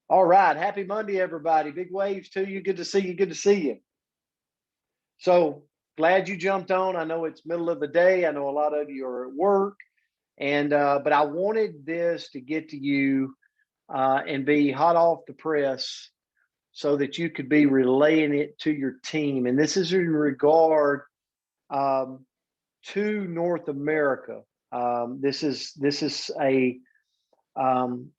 All right. Happy Monday, everybody. Big waves to you. Good to see you. Good to see you. So glad you jumped on. I know it's middle of the day. I know a lot of you are at work, and but I wanted this to get to you and be hot off the press so that you could be relaying it to your team. And this is in regard um, to North America. This is a um,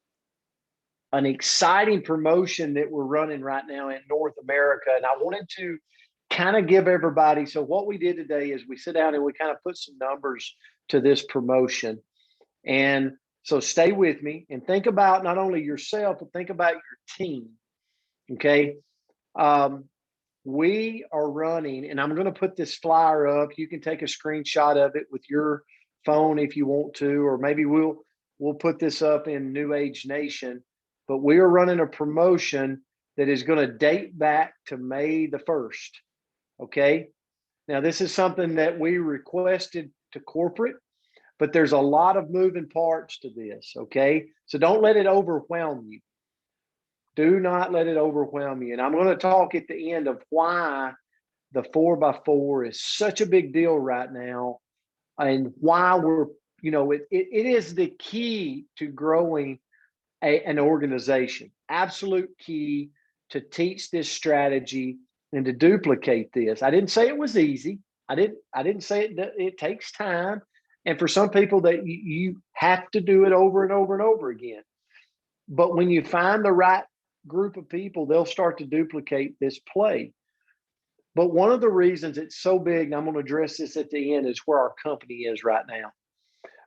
an exciting promotion that we're running right now in North America. And I wanted to kind of give everybody. So, what we did today is we sit down and we kind of put some numbers to this promotion. And so, stay with me and think about not only yourself, but think about your team. Okay. Um, we are running, and I'm going to put this flyer up. You can take a screenshot of it with your phone if you want to, or maybe we'll put this up in New Age Nation. But we are running a promotion that is going to date back to May the 1st. Okay. Now, this is something that we requested to corporate, but there's a lot of moving parts to this. Okay. So don't let it overwhelm you. Do not let it overwhelm you. And I'm going to talk at the end of why the 4x4 is such a big deal right now and why it is the key to growing an organization. Absolute key to teach this strategy and to duplicate this. I didn't say it was easy. I didn't say it takes time. And for some people that you have to do it over and over and over again. But when you find the right group of people, they'll start to duplicate this play. But one of the reasons it's so big, and I'm going to address this at the end, is where our company is right now.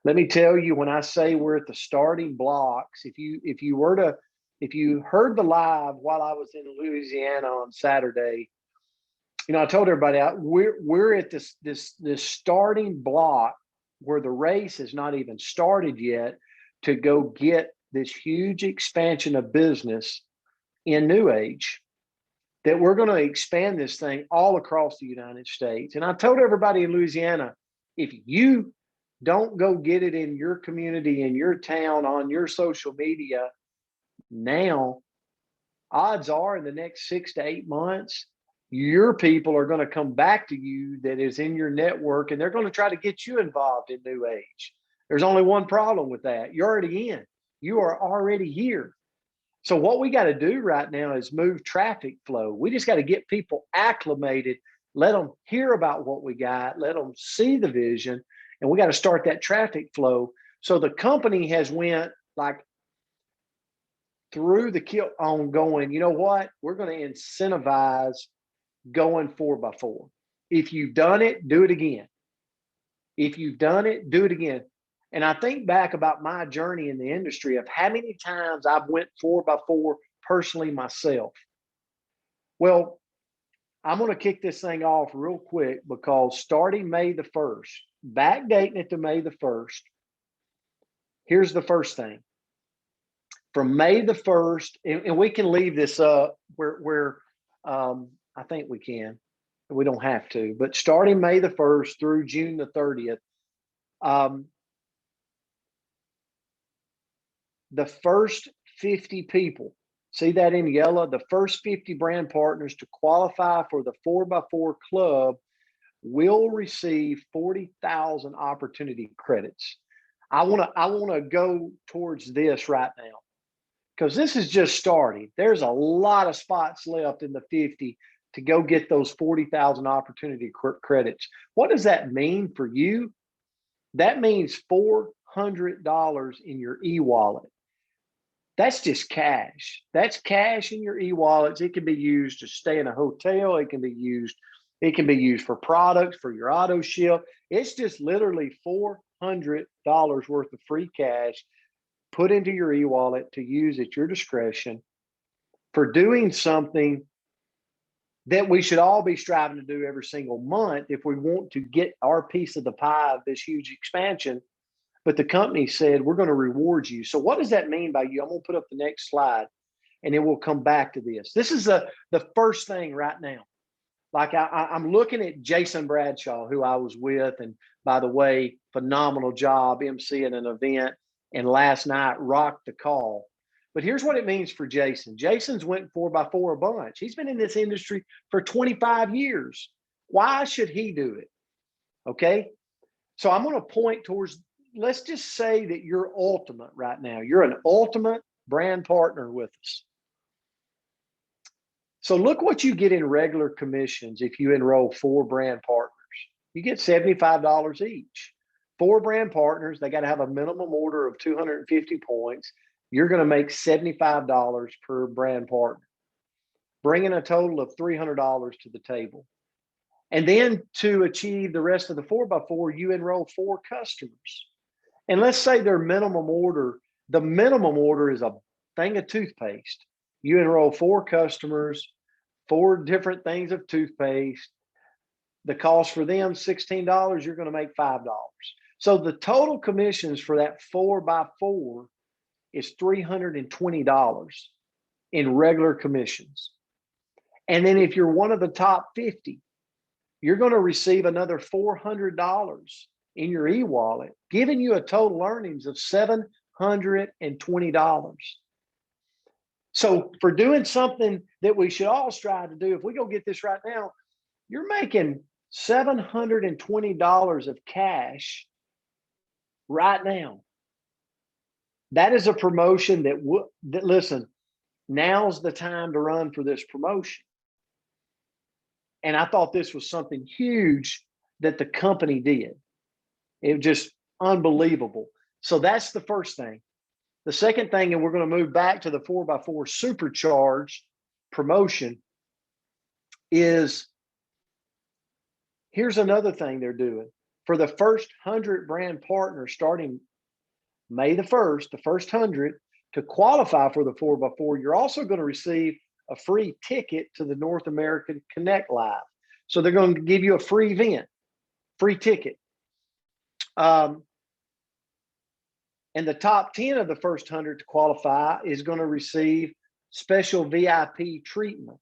Let me tell you, when I say we're at the starting blocks, if you heard the live while I was in Louisiana on Saturday, I told everybody we're at this starting block where the race has not even started yet to go get this huge expansion of business in New Age, that we're going to expand this thing all across the United States. And I told everybody in Louisiana, if you don't go get it in your community, in your town, on your social media now, odds are in the next 6 to 8 months, your people are going to come back to you that is in your network, and they're going to try to get you involved in New Age. There's only one problem with that. You're already in. You are already here. So what we got to do right now is move traffic flow. We just got to get people acclimated, let them hear about what we got, let them see the vision, and we got to start that traffic flow. So the company has went like through the kill on going, you know what? We're going to incentivize going 4x4. If you've done it, do it again. If you've done it, do it again. And I think back about my journey in the industry of how many times I've went 4x4 personally myself. Well, I'm going to kick this thing off real quick because starting May the 1st, backdating it to May the 1st, here's the first thing. From May the 1st, and we can leave this up where I think we can. We don't have to, but starting May the 1st through June the 30th, the first 50 people, see that in yellow, the first 50 brand partners to qualify for the 4x4 club will receive 40,000 opportunity credits. I want to go towards this right now because this is just starting. There's a lot of spots left in the 50 to go get those 40,000 opportunity credits. What does that mean for you? That means $400 in your e-wallet. That's just cash. That's cash in your e-wallets. It can be used to stay in a hotel. It can be used for products, for your auto ship. It's just literally $400 worth of free cash put into your e-wallet to use at your discretion for doing something that we should all be striving to do every single month if we want to get our piece of the pie of this huge expansion. But the company said, we're going to reward you. So what does that mean by you? I'm going to put up the next slide, and then we'll come back to this. This is the first thing right now. Like I'm looking at Jason Bradshaw, who I was with, and by the way, phenomenal job emceeing an event, and last night rocked the call. But here's what it means for Jason. Jason's went 4x4 a bunch. He's been in this industry for 25 years. Why should he do it? Okay. So I'm going to point towards, let's just say that you're ultimate right now. You're an ultimate brand partner with us. So look what you get in regular commissions if you enroll 4 brand partners. You get $75 each. 4 brand partners, they got to have a minimum order of 250 points. You're going to make $75 per brand partner, bringing a total of $300 to the table. And then to achieve the rest of the 4x4, you enroll 4 customers. And let's say their minimum order, the minimum order is a thing of toothpaste. You enroll 4 customers, 4 different things of toothpaste. The cost for them, $16, you're going to make $5. So the total commissions for that 4x4 is $320 in regular commissions. And then if you're one of the top 50, you're going to receive another $400 in your e-wallet, giving you a total earnings of $720. So for doing something that we should all strive to do, if we go get this right now, you're making $720 of cash right now. That is a promotion that listen, now's the time to run for this promotion. And I thought this was something huge that the company did. It was just unbelievable. So that's the first thing. The second thing, and we're going to move back to the 4x4 supercharged promotion, is here's another thing they're doing. For the first 100 brand partners starting May the 1st, the first 100, to qualify for the 4x4, you're also going to receive a free ticket to the North American Connect Live. So they're going to give you a free event, free ticket. And the top 10 of the first 100 to qualify is going to receive special VIP treatment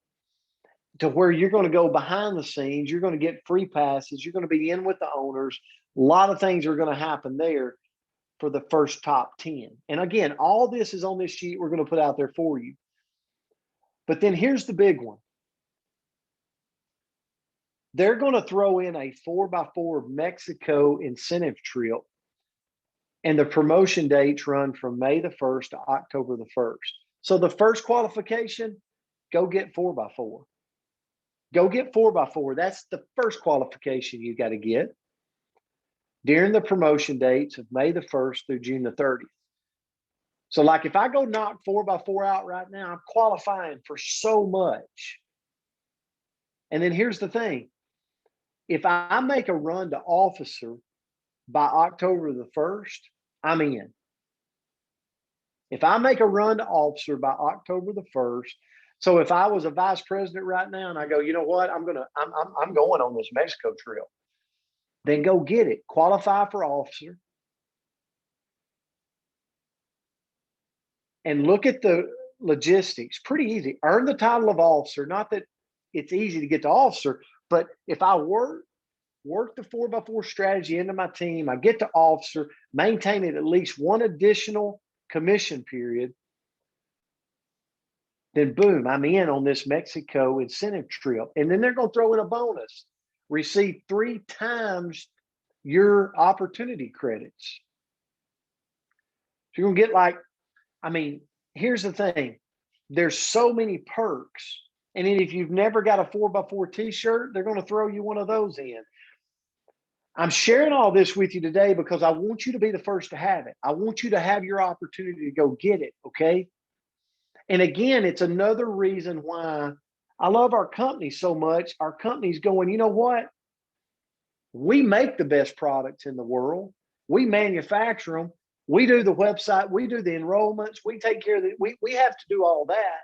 to where you're going to go behind the scenes. You're going to get free passes. You're going to be in with the owners. A lot of things are going to happen there for the first top 10. And again, all this is on this sheet we're going to put out there for you. But then here's the big one. They're going to throw in a 4x4 Mexico incentive trip. And the promotion dates run from May the 1st to October the 1st. So the first qualification, go get 4x4. Go get 4x4. That's the first qualification you got to get during the promotion dates of May the 1st through June the 30th. So like if I go knock 4x4 out right now, I'm qualifying for so much. And then here's the thing. If I make a run to officer by October the 1st, I'm in. If I make a run to officer by October the 1st, so if I was a vice president right now and I go, you know what, I'm going on this Mexico trip, then go get it. Qualify for officer. And look at the logistics. Pretty easy. Earn the title of officer. Not that it's easy to get to officer, but if I work the 4x4 strategy into my team, I get to officer, maintain it at least one additional commission period, then boom, I'm in on this Mexico incentive trip. And then they're going to throw in a bonus. Receive 3 times your opportunity credits. So you're going to get here's the thing. There's so many perks. And then if you've never got a 4x4 t-shirt, they're going to throw you one of those in. I'm sharing all this with you today because I want you to be the first to have it. I want you to have your opportunity to go get it, okay? And again, it's another reason why I love our company so much. Our company's going, you know what? We make the best products in the world. We manufacture them. We do the website. We do the enrollments. We take care of it. We have to do all that.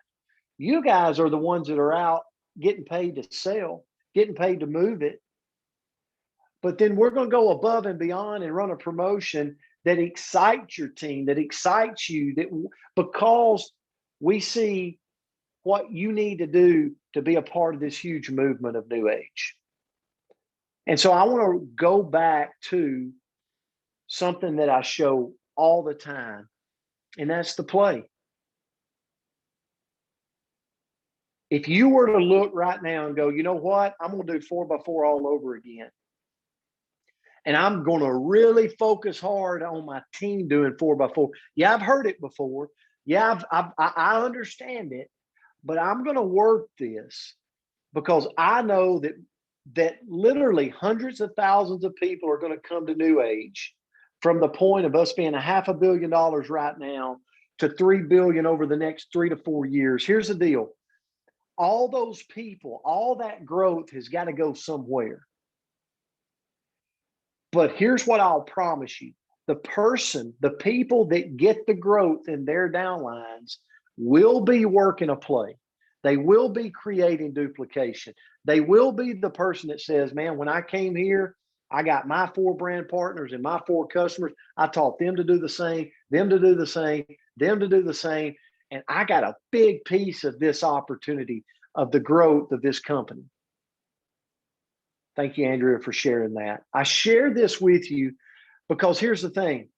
You guys are the ones that are out getting paid to sell, getting paid to move it. But then we're going to go above and beyond and run a promotion that excites your team, that excites you, because we see what you need to do to be a part of this huge movement of New Age. And so I want to go back to something that I show all the time, and that's the play. If you were to look right now and go, you know what, I'm going to do 4x4 all over again. And I'm going to really focus hard on my team doing 4x4. Yeah, I've heard it before. Yeah, I understand it, but I'm going to work this because I know that literally hundreds of thousands of people are going to come to New Age from the point of us being $500 million right now to 3 billion over the next 3 to 4 years. Here's the deal. All those people, all that growth has got to go somewhere. But here's what I'll promise you. The people that get the growth in their downlines will be working a play. They will be creating duplication. They will be the person that says, man, when I came here, I got my 4 brand partners and my 4 customers. I taught them to do the same, them to do the same, them to do the same. And I got a big piece of this opportunity of the growth of this company. Thank you, Andrea, for sharing that. I share this with you because here's the thing.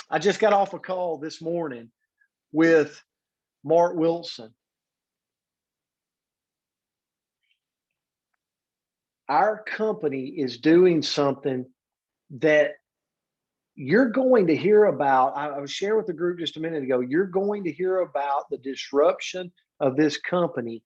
I just got off a call this morning with Mark Wilson. Our company is doing something that you're going to hear about. I was sharing with the group just a minute ago. You're going to hear about the disruption of this company,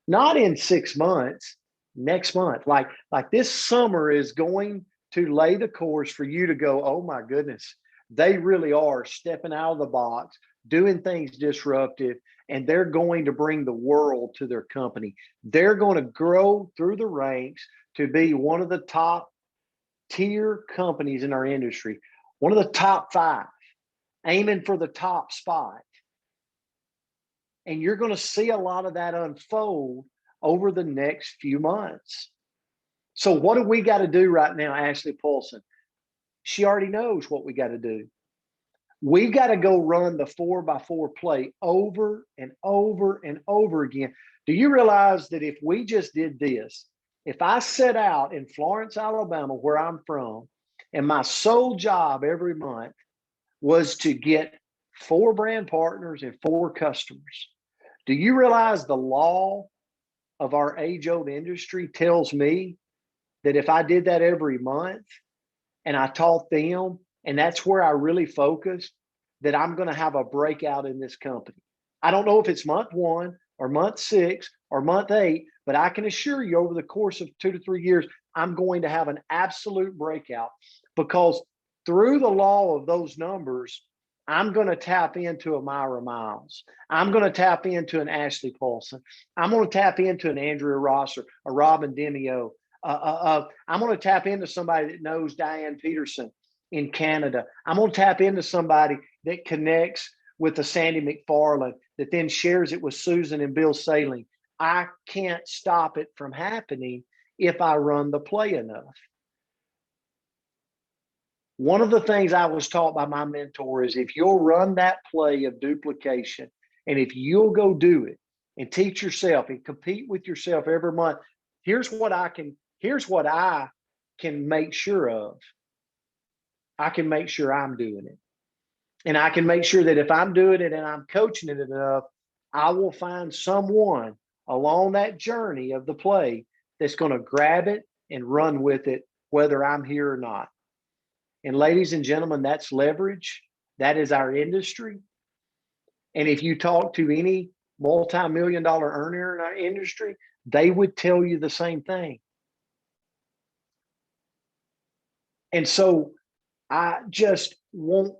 not in 6 months, next month. Like this summer is going to lay the course for you to go, oh my goodness, they really are stepping out of the box, doing things disruptive, and they're going to bring the world to their company. They're going to grow through the ranks to be one of the top tier companies in our industry, one of the top 5, aiming for the top spot. And you're going to see a lot of that unfold over the next few months. So what do we got to do right now, Ashley Paulson? She already knows what we got to do. We got to go run the 4x4 play over and over and over again. Do you realize that if we just did this, if I set out in Florence, Alabama, where I'm from, and my sole job every month was to get 4 brand partners and 4 customers, do you realize the law of our age-old industry tells me that if I did that every month and I taught them, and that's where I really focused, that I'm going to have a breakout in this company. I don't know if it's month 1 or month 6 or month 8, but I can assure you over the course of 2 to 3 years, I'm going to have an absolute breakout because through the law of those numbers, I'm going to tap into a Myra Miles. I'm going to tap into an Ashley Paulson. I'm going to tap into an Andrea Rosser, a Robin Demio. I'm going to tap into somebody that knows Diane Peterson in Canada. I'm going to tap into somebody that connects with the Sandy McFarland that then shares it with Susan and Bill Saling. I can't stop it from happening if I run the play enough. One of the things I was taught by my mentor is if you'll run that play of duplication, and if you'll go do it and teach yourself and compete with yourself every month, here's what I can make sure of. I can make sure I'm doing it. And I can make sure that if I'm doing it and I'm coaching it enough, I will find someone along that journey of the play that's going to grab it and run with it, whether I'm here or not. And ladies and gentlemen, that's leverage. That is our industry. And if you talk to any multi-million-dollar earner in our industry, they would tell you the same thing. And so I just want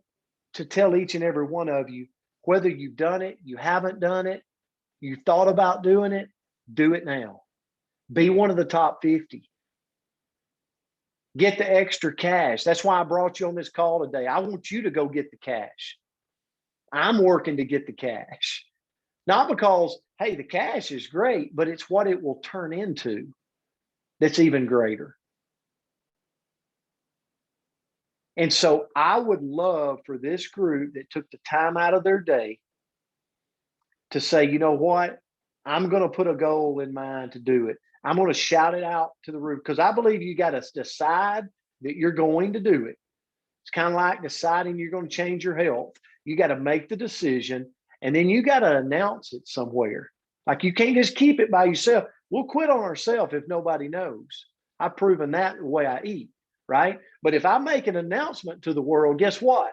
to tell each and every one of you, whether you've done it, you haven't done it, you thought about doing it, do it now. Be one of the top 50. Get the extra cash. That's why I brought you on this call today. I want you to go get the cash. I'm working to get the cash. Not because, hey, the cash is great, but it's what it will turn into that's even greater. And so I would love for this group that took the time out of their day to say, you know what? I'm going to put a goal in mind to do it. I'm going to shout it out to the roof because I believe you got to decide that you're going to do it. It's kind of like deciding you're going to change your health. You got to make the decision and then you got to announce it somewhere. Like, you can't just keep it by yourself. We'll quit on ourselves if nobody knows. I've proven that the way I eat, right? But if I make an announcement to the world, guess what?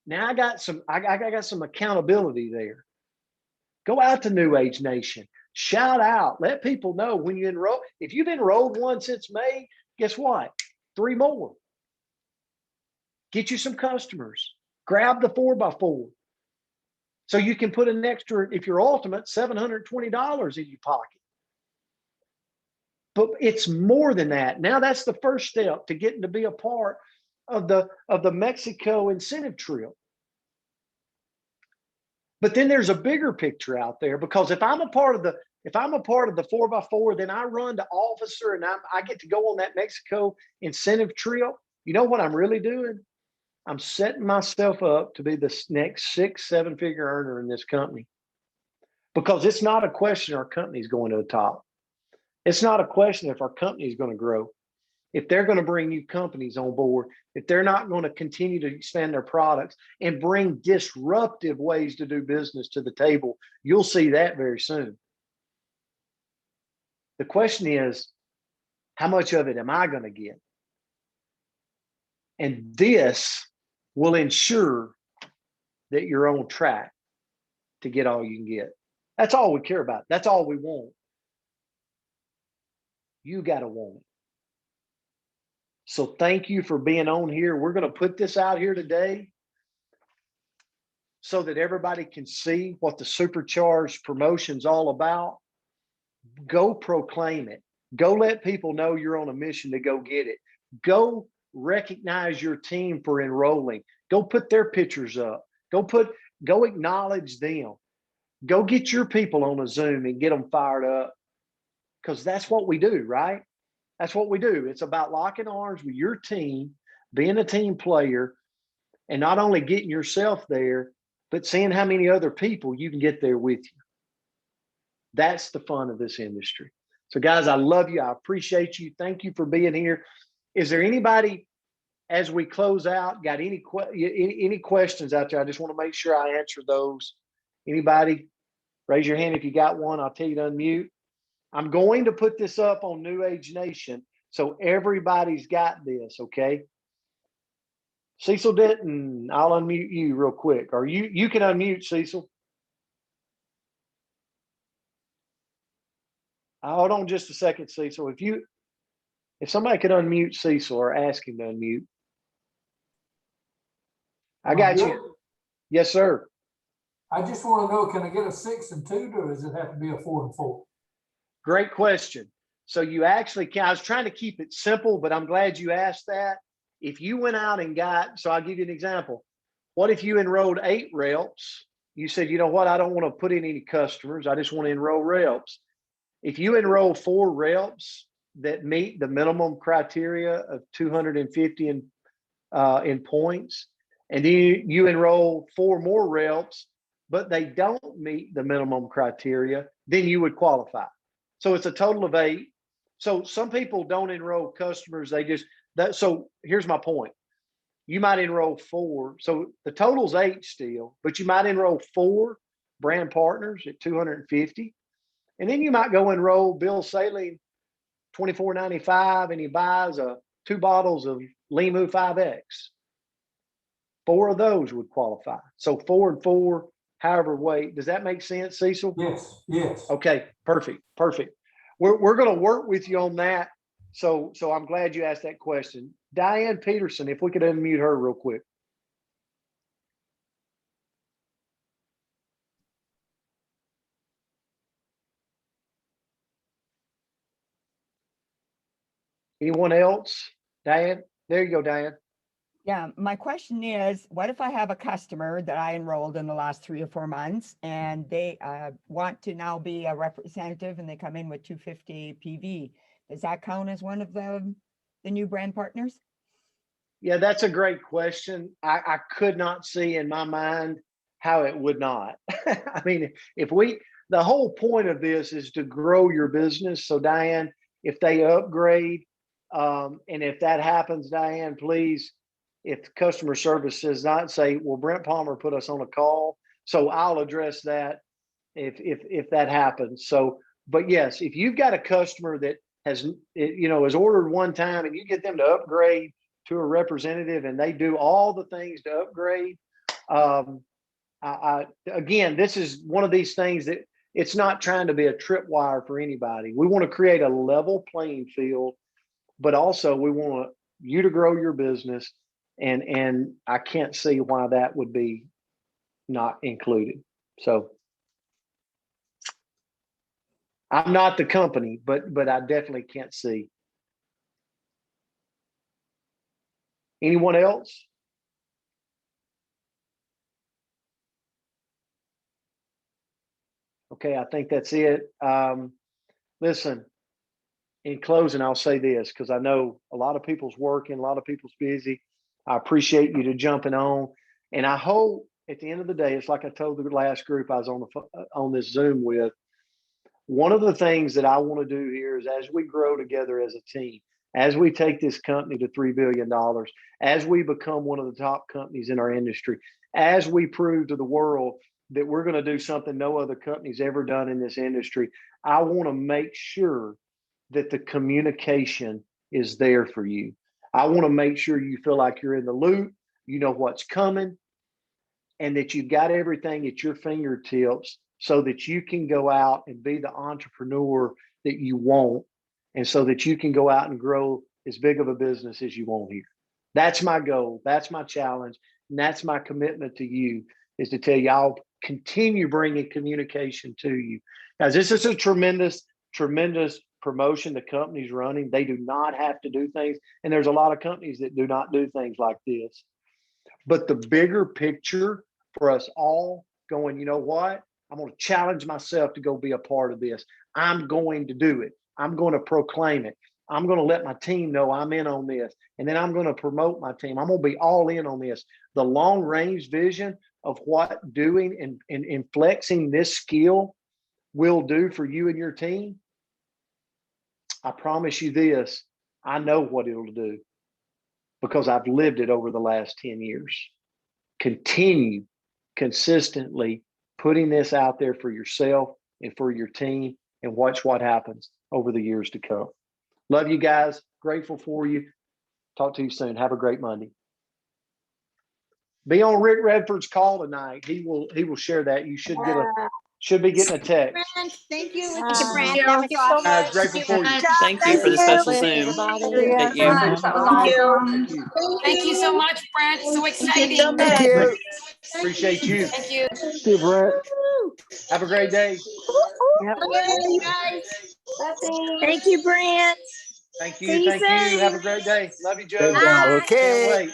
Now I got some accountability there. Go out to New Age Nation. Shout out. Let people know when you enroll. If you've enrolled one since May, guess what? 3 more. Get you some customers. Grab the 4x4. So you can put an extra, if you're ultimate, $720 in your pocket. But it's more than that. Now that's the first step to getting to be a part of the Mexico incentive trip. But then there's a bigger picture out there, because if I'm a part of the 4x4, then I run to officer and I get to go on that Mexico incentive trip. You know what I'm really doing? I'm setting myself up to be the next 6-7 figure earner in this company, because it's not a question our company's going to the top. It's not a question if our company is going to grow. If they're going to bring new companies on board, if they're not going to continue to expand their products and bring disruptive ways to do business to the table, you'll see that very soon. The question is, how much of it am I going to get? And this will ensure that you're on track to get all you can get. That's all we care about. That's all we want. You got to want it. So thank you for being on here. We're going to put this out here today so that everybody can see what the Supercharged promotion's all about. Go proclaim it. Go let people know you're on a mission to go get it. Go recognize your team for enrolling. Go put their pictures up. Go acknowledge them. Go get your people on a Zoom and get them fired up, because that's what we do, right? That's what we do. It's about locking arms with your team, being a team player, and not only getting yourself there, but seeing how many other people you can get there with you. That's the fun of this industry. So guys, I love you. I appreciate you. Thank you for being here. Is there anybody, as we close out, got any questions out there? I just want to make sure I answer those. Anybody? Raise your hand if you got one. I'll tell you to unmute. I'm going to put this up on New Age Nation, so everybody's got this, okay? Cecil Denton, I'll unmute you real quick. Or you can unmute, Cecil. Hold on just a second, Cecil. If somebody could unmute Cecil or ask him to unmute. I got you. Yes, sir. I just want to know, can I get a 6 and 2, or does it have to be a 4 and 4? Great question. So you actually can. I was trying to keep it simple, but I'm glad you asked that. If you went out and so I'll give you an example. What if you enrolled 8 reps? You said, you know what, I don't want to put in any customers. I just want to enroll reps. If you enroll 4 reps that meet the minimum criteria of 250 in points, and then you enroll 4 more reps, but they don't meet the minimum criteria, then you would qualify. So it's a total of 8. So some people don't enroll customers. So here's my point. You might enroll 4. So the total's 8 still, but you might enroll 4 brand partners at 250. And then you might go enroll Bill Saling $24.95, and he buys 2 bottles of Limu 5X. 4 of those would qualify. So 4 and 4, however weight. Does that make sense, Cecil? Yes, yes. Okay, perfect. We're going to work with you on that. So I'm glad you asked that question. Diane Peterson, if we could unmute her real quick. Anyone else? Diane? There you go, Diane. Yeah, my question is, what if I have a customer that I enrolled in the last 3 or 4 months, and they want to now be a representative, and they come in with 250 PV? Does that count as one of the new brand partners? Yeah, that's a great question. I could not see in my mind how it would not. I mean, the whole point of this is to grow your business. So Diane, if they upgrade, and if that happens, Diane, please, if customer service does not say, well, Brent Palmer put us on a call, so I'll address that if that happens. So, but yes, if you've got a customer that has has ordered one time and you get them to upgrade to a representative and they do all the things to upgrade, again, this is one of these things that it's not trying to be a tripwire for anybody. We want to create a level playing field, but also we want you to grow your business, and I can't see why that would be not included. So I'm not the company, but I definitely can't see. Anyone else? Okay, I think that's it. Listen, in closing, I'll say this because I know a lot of people's working, a lot of people's busy. I appreciate you to jumping on, and I hope at the end of the day, it's like I told the last group I was on this Zoom with. One of the things that I want to do here is as we grow together as a team, as we take this company to $3 billion, as we become one of the top companies in our industry, as we prove to the world that we're going to do something no other company's ever done in this industry, I want to make sure that the communication is there for you. I want to make sure you feel like you're in the loop, you know what's coming, and that you've got everything at your fingertips so that you can go out and be the entrepreneur that you want, and so that you can go out and grow as big of a business as you want here. That's my goal. That's my challenge. And that's my commitment to you, is to tell you I'll continue bringing communication to you. Guys, this is a tremendous, tremendous promotion the company's running. They do not have to do things. And there's a lot of companies that do not do things like this. But the bigger picture for us all going, you know what? I'm going to challenge myself to go be a part of this. I'm going to do it. I'm going to proclaim it. I'm going to let my team know I'm in on this. And then I'm going to promote my team. I'm going to be all in on this. The long range vision of what doing and flexing this skill will do for you and your team. I promise you this, I know what it'll do because I've lived it over the last 10 years. Continue consistently putting this out there for yourself and for your team, and watch what happens over the years to come. Love you guys. Grateful for you. Talk to you soon. Have a great Monday. Be on Rick Redford's call tonight. He will share that. You should be getting a text. Brent, thank you. Thank you, Brent. Brent. That was Guys, awesome. grateful for you. Thank you for the special Zoom. Thank you. Thank you. Thank you. Thank you so much, Brent. So exciting. so much. Thank you. Appreciate you. Thank you. See you, Brent. Have a great day. Okay, guys. Thank you, Brent. Thank See you. you Thank you. soon. Have a great day. Love you, Joe. Bye. Okay. Can't wait.